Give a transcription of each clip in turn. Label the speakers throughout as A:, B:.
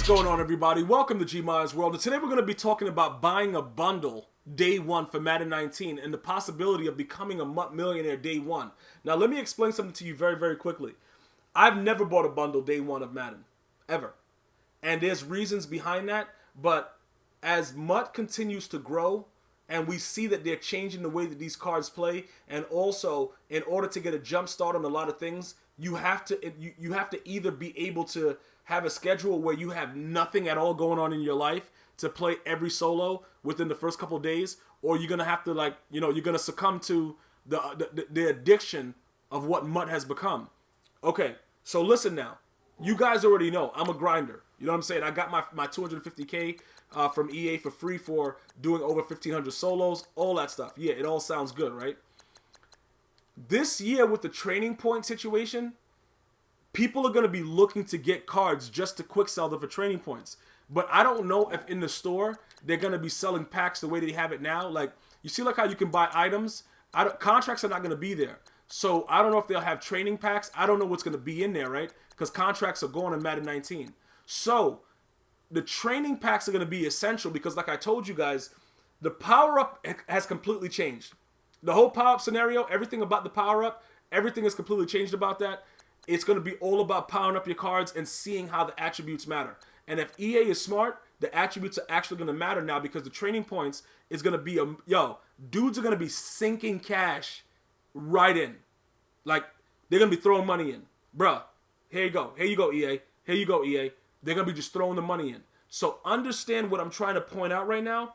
A: going on, everybody? Welcome to GmiasWorld, and today we're going to be talking about buying a bundle day one for Madden 19 and the possibility of becoming a MUT Millionaire day one. Now, let me explain something to you very, very quickly. I've never bought a bundle day one of Madden, ever. And there's reasons behind that, but as MUT continues to grow, and we see that they're changing the way that these cards play, and also, in order to get a jump start on a lot of things, you have to either be able to have a schedule where you have nothing at all going on in your life to play every solo within the first couple of days, or you're gonna have to you're gonna succumb to the addiction of what MUT has become. Okay, so listen now. You guys already know I'm a grinder. You know what I'm saying? I got my 250K from EA for free for doing over 1,500 solos, all that stuff. Yeah, it all sounds good, right? This year with the training point situation, people are going to be looking to get cards just to quick sell them for training points. But I don't know if in the store they're going to be selling packs the way they have it now. Like, you see like how you can buy items? Contracts are not going to be there. So I don't know if they'll have training packs. I don't know what's going to be in there, right? Because contracts are going in Madden 19. So the training packs are going to be essential because, like I told you guys, the power-up has completely changed. The whole power-up scenario, everything about the power-up, everything is completely changed about that. It's going to be all about powering up your cards and seeing how the attributes matter. And if EA is smart, the attributes are actually going to matter now because the training points is going to be dudes are going to be sinking cash right in. Like, they're going to be throwing money in. Bruh, here you go. Here you go, EA. Here you go, EA. They're going to be just throwing the money in. So understand what I'm trying to point out right now.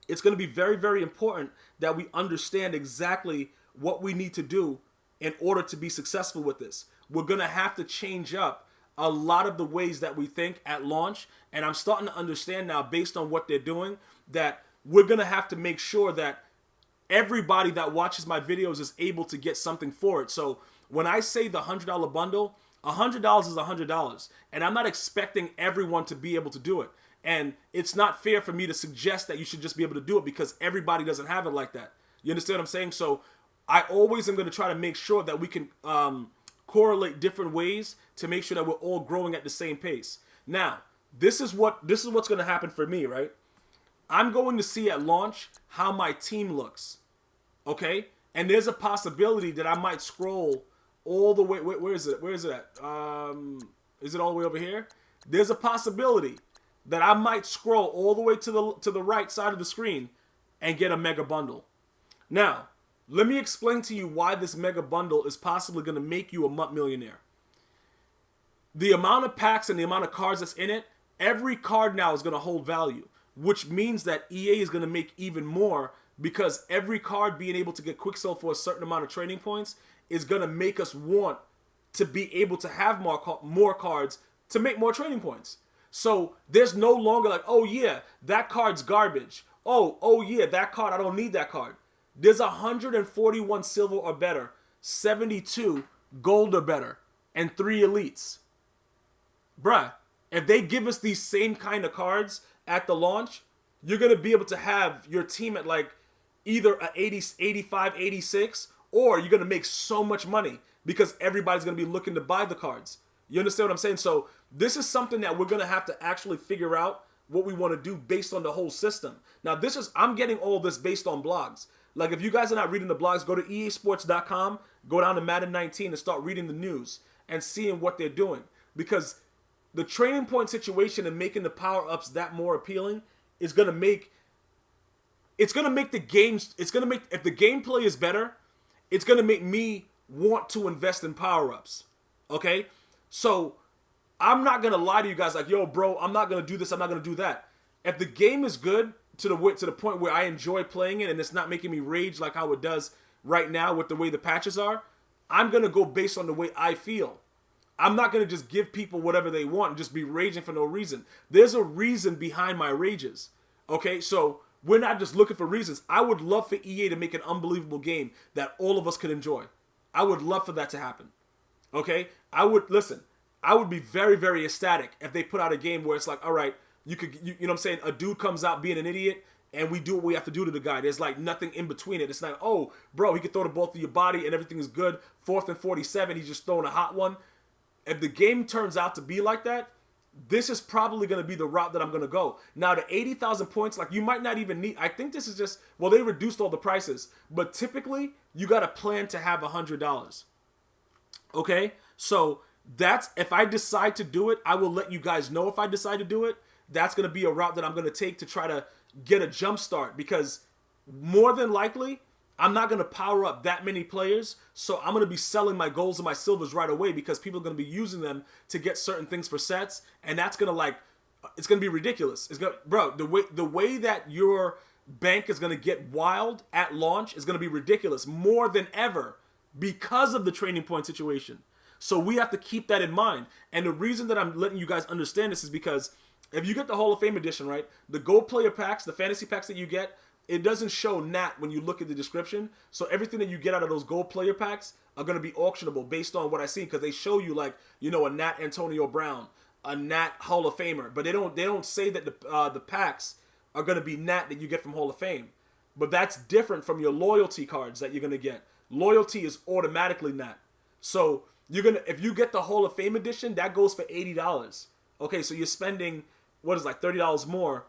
A: It's going to be very, very important that we understand exactly what we need to do in order to be successful with this. We're going to have to change up a lot of the ways that we think at launch. And I'm starting to understand now, based on what they're doing, that we're going to have to make sure that everybody that watches my videos is able to get something for it. So when I say the $100 bundle, $100 is $100. And I'm not expecting everyone to be able to do it. And it's not fair for me to suggest that you should just be able to do it because everybody doesn't have it like that. You understand what I'm saying? So I always am going to try to make sure that we can correlate different ways to make sure that we're all growing at the same pace. Now, this is what's going to happen for me, right? I'm going to see at launch how my team looks, okay? And there's a possibility that I might scroll all the way. Where is it? Where is it at? Is it all the way over here? There's a possibility that I might scroll all the way to the right side of the screen and get a mega bundle. Now, let me explain to you why this mega bundle is possibly going to make you a MUT millionaire. The amount of packs and the amount of cards that's in it, every card now is going to hold value, which means that EA is going to make even more because every card being able to get quick sell for a certain amount of training points is going to make us want to be able to have more cards to make more training points. So there's no longer like, oh yeah, that card's garbage. Oh yeah, that card, I don't need that card. There's 141 silver or better, 72 gold or better, and 3 elites. Bruh, if they give us these same kind of cards at the launch, you're going to be able to have your team at like either a 80, 85, 86, or you're going to make so much money because everybody's going to be looking to buy the cards. You understand what I'm saying? So this is something that we're going to have to actually figure out what we want to do based on the whole system. Now, I'm getting all this based on blogs. Like, if you guys are not reading the blogs, go to easports.com, go down to Madden 19 and start reading the news and seeing what they're doing. Because the training point situation and making the power-ups that more appealing is going to make the games, if the gameplay is better, it's going to make me want to invest in power-ups. Okay? So I'm not going to lie to you guys like, yo, bro, I'm not going to do this, I'm not going to do that. If the game is good to the point where I enjoy playing it and it's not making me rage like how it does right now with the way the patches are, I'm going to go based on the way I feel. I'm not going to just give people whatever they want and just be raging for no reason. There's a reason behind my rages. Okay, so we're not just looking for reasons. I would love for EA to make an unbelievable game that all of us could enjoy. I would love for that to happen. Okay? I would be very, very ecstatic if they put out a game where it's like, all right, you know what I'm saying? A dude comes out being an idiot and we do what we have to do to the guy. There's like nothing in between it. It's not, oh, bro, he can throw the ball through your body and everything is good. 4th and 47, he's just throwing a hot one. If the game turns out to be like that, this is probably going to be the route that I'm going to go. Now, the 80,000 points, like you might not even need, I think this is just, well, they reduced all the prices, but typically you got to plan to have $100. Okay? So that's, if I decide to do it, I will let you guys know if I decide to do it. That's going to be a route that I'm going to take to try to get a jump start, because more than likely, I'm not going to power up that many players, so I'm going to be selling my golds and my silvers right away because people are going to be using them to get certain things for sets, and that's going to it's going to be ridiculous. It's going to, bro, the way that your bank is going to get wild at launch is going to be ridiculous, more than ever, because of the training point situation. So we have to keep that in mind, and the reason that I'm letting you guys understand this is because if you get the Hall of Fame edition, right, the gold player packs, the fantasy packs that you get, it doesn't show NAT when you look at the description. So everything that you get out of those gold player packs are going to be auctionable based on what I see, because they show you, like, you know, a Nat Antonio Brown, a Nat Hall of Famer, but they don't say that the packs are going to be Nat that you get from Hall of Fame. But that's different from your loyalty cards that you're going to get. Loyalty is automatically Nat. So if you get the Hall of Fame edition, that goes for $80. Okay, so you're spending, what is like $30 more.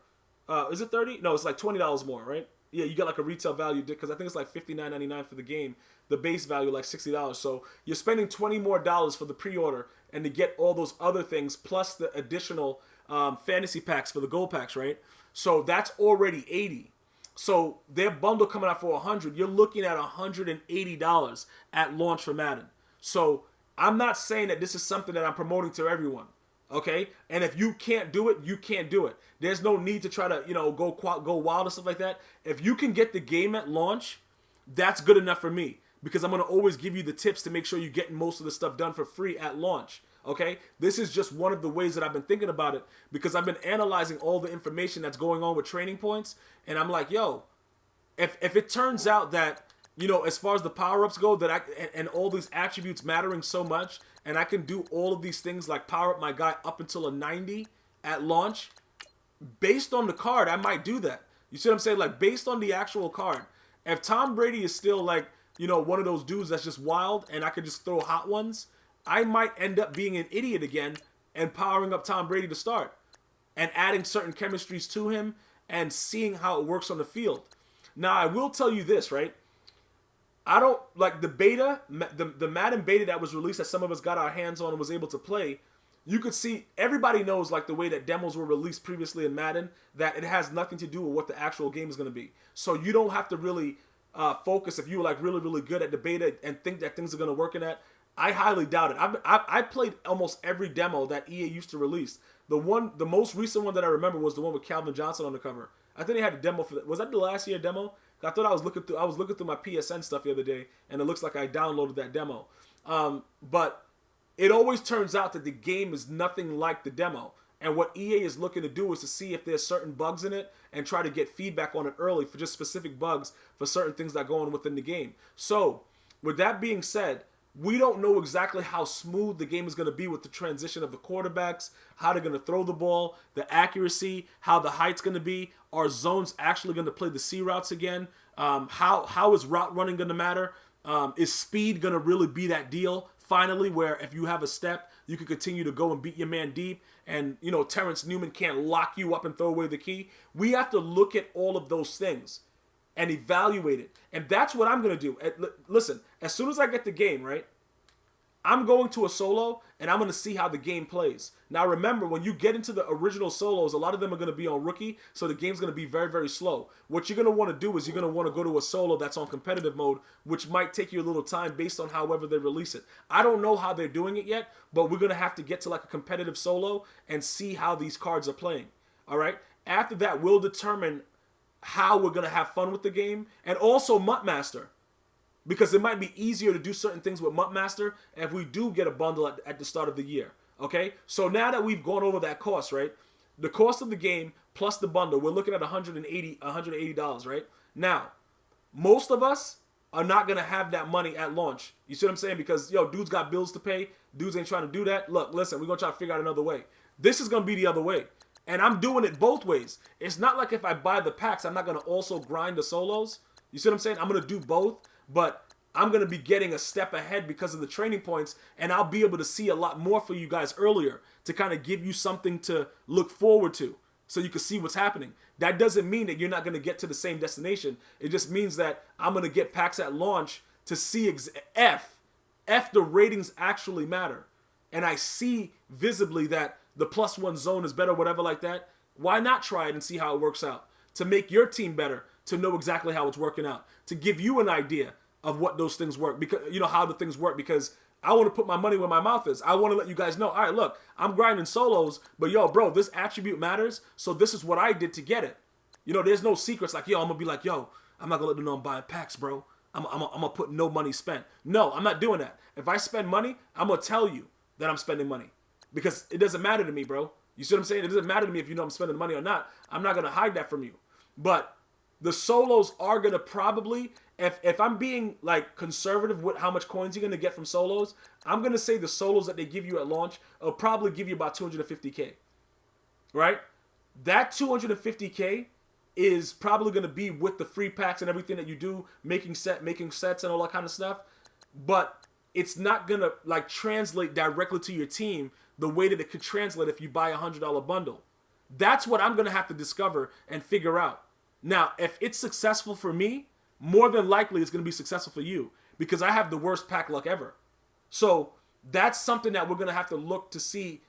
A: Is it 30? No, it's like $20 more, right? Yeah, you get like a retail value, because I think it's like $59.99 for the game. The base value like $60. So you're spending $20 more for the pre-order and to get all those other things plus the additional fantasy packs for the gold packs, right? So that's already $80. So their bundle coming out for $100. You're looking at $180 at launch for Madden. So I'm not saying that this is something that I'm promoting to everyone. Okay, and if you can't do it, you can't do it. There's no need to try to, you know, go wild and stuff like that. If you can get the game at launch, that's good enough for me, because I'm gonna always give you the tips to make sure you're getting most of the stuff done for free at launch. Okay, this is just one of the ways that I've been thinking about it, because I've been analyzing all the information that's going on with training points, and I'm like, yo, if it turns out that, you know, as far as the power-ups go, that and all these attributes mattering so much, and I can do all of these things like power up my guy up until a 90 at launch, based on the card, I might do that. You see what I'm saying? Like, based on the actual card. If Tom Brady is still, like, you know, one of those dudes that's just wild and I could just throw hot ones, I might end up being an idiot again and powering up Tom Brady to start and adding certain chemistries to him and seeing how it works on the field. Now, I will tell you this, right? I don't like the beta, the Madden beta that was released that some of us got our hands on and was able to play. You could see, everybody knows, like, the way that demos were released previously in Madden, that it has nothing to do with what the actual game is going to be. So you don't have to really focus if you're like really, really good at the beta and think that things are going to work in that. I highly doubt it. I played almost every demo that EA used to release. The most recent one that I remember was the one with Calvin Johnson on the cover. I think they had a demo for that. Was that the last year demo? I thought I was looking through my PSN stuff the other day, and it looks like I downloaded that demo. But it always turns out that the game is nothing like the demo. And what EA is looking to do is to see if there's certain bugs in it and try to get feedback on it early for just specific bugs for certain things that go on within the game. So, with that being said, we don't know exactly how smooth the game is going to be with the transition of the quarterbacks, how they're going to throw the ball, the accuracy, how the height's going to be. Are zones actually going to play the C routes again? How is route running going to matter? Is speed going to really be that deal finally, where if you have a step, you can continue to go and beat your man deep, and, you know, Terrence Newman can't lock you up and throw away the key? We have to look at all of those things and evaluate it. And that's what I'm going to do. Listen, as soon as I get the game, right, I'm going to a solo, and I'm going to see how the game plays. Now, remember, when you get into the original solos, a lot of them are going to be on rookie, so the game's going to be very, very slow. What you're going to want to do is you're going to want to go to a solo that's on competitive mode, which might take you a little time based on however they release it. I don't know how they're doing it yet, but we're going to have to get to like a competitive solo and see how these cards are playing. All right? After that, we'll determine how we're going to have fun with the game, and also MUT Master. Because it might be easier to do certain things with MUT Master if we do get a bundle at the start of the year. Okay? So now that we've gone over that cost, right? The cost of the game plus the bundle, we're looking at $180, right? Now, most of us are not going to have that money at launch. You see what I'm saying? Because, yo, dudes got bills to pay. Dudes ain't trying to do that. Look, listen, we're going to try to figure out another way. This is going to be the other way. And I'm doing it both ways. It's not like if I buy the packs, I'm not going to also grind the solos. You see what I'm saying? I'm going to do both. But I'm going to be getting a step ahead because of the training points, and I'll be able to see a lot more for you guys earlier to kind of give you something to look forward to so you can see what's happening. That doesn't mean that you're not going to get to the same destination. It just means that I'm going to get packs at launch to see the ratings actually matter. And I see visibly that the +1 zone is better, whatever like that. Why not try it and see how it works out? To make your team better, to know exactly how it's working out, to give you an idea of what those things work, because how the things work, because I want to put my money where my mouth is. I want to let you guys know, all right, look, I'm grinding solos, but yo, bro, this attribute matters, so this is what I did to get it. There's no secrets like, yo, I'm going to be like, yo, I'm not going to let them know I'm buying packs, bro. I'm going to put no money spent. No, I'm not doing that. If I spend money, I'm going to tell you that I'm spending money, because it doesn't matter to me, bro. You see what I'm saying? It doesn't matter to me if you know I'm spending money or not. I'm not going to hide that from you. But the solos are going to probably, if I'm being like conservative with how much coins you're going to get from solos, I'm going to say the solos that they give you at launch will probably give you about 250K, right? That 250K is probably going to be with the free packs and everything that you do, making sets and all that kind of stuff. But it's not going to like translate directly to your team the way that it could translate if you buy a $100 bundle. That's what I'm going to have to discover and figure out. Now, if it's successful for me, more than likely it's going to be successful for you, because I have the worst pack luck ever. So that's something that we're going to have to look to see,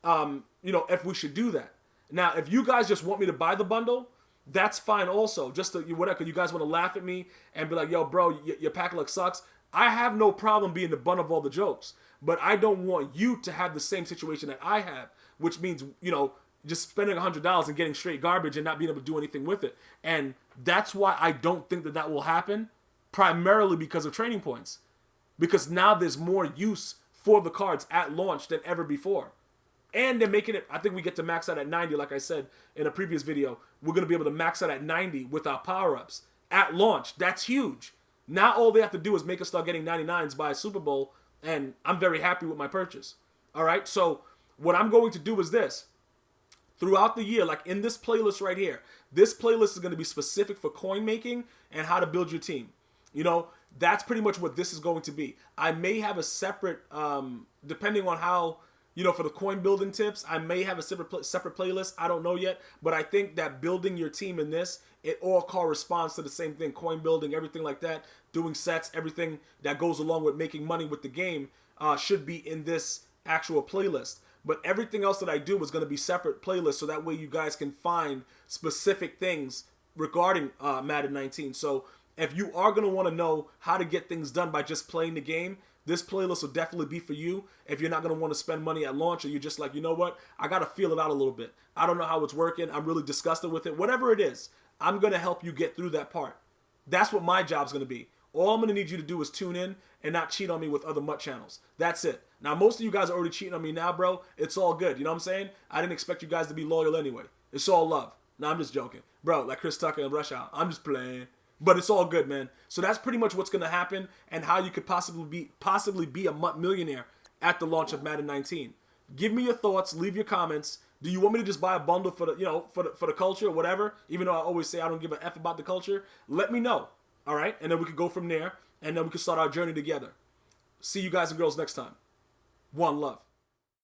A: if we should do that. Now, if you guys just want me to buy the bundle, that's fine also. Just whatever, you guys want to laugh at me and be like, yo, bro, your pack luck sucks. I have no problem being the butt of all the jokes, but I don't want you to have the same situation that I have, which means, just spending $100 and getting straight garbage and not being able to do anything with it. And that's why I don't think that will happen, primarily because of training points. Because now there's more use for the cards at launch than ever before. And they're making it, I think we get to max out at 90, like I said in a previous video. We're going to be able to max out at 90 with our power-ups at launch. That's huge. Now all they have to do is make us start getting 99s by Super Bowl, and I'm very happy with my purchase. All right, so what I'm going to do is this. Throughout the year, like in this playlist right here, this playlist is going to be specific for coin making and how to build your team. That's pretty much what this is going to be. I may have a separate, depending on how, for the coin building tips, I may have a separate playlist. I don't know yet, but I think that building your team in this, it all corresponds to the same thing. Coin building, everything like that, doing sets, everything that goes along with making money with the game should be in this actual playlist. But everything else that I do is going to be separate playlists, so that way you guys can find specific things regarding Madden 19. So if you are going to want to know how to get things done by just playing the game, this playlist will definitely be for you. If you're not going to want to spend money at launch, or you're just like, you know what, I got to feel it out a little bit. I don't know how it's working. I'm really disgusted with it. Whatever it is, I'm going to help you get through that part. That's what my job's going to be. All I'm going to need you to do is tune in and not cheat on me with other MUT channels. That's it. Now, most of you guys are already cheating on me now, bro. It's all good. You know what I'm saying? I didn't expect you guys to be loyal anyway. It's all love. No, I'm just joking. Bro, like Chris Tucker and Rush Hour. I'm just playing. But it's all good, man. So that's pretty much what's going to happen, and how you could possibly be a MUT millionaire at the launch of Madden 19. Give me your thoughts. Leave your comments. Do you want me to just buy a bundle for the, for the culture or whatever? Even though I always say I don't give a F about the culture. Let me know. All right? And then we could go from there, and then we can start our journey together. See you guys and girls next time. One love.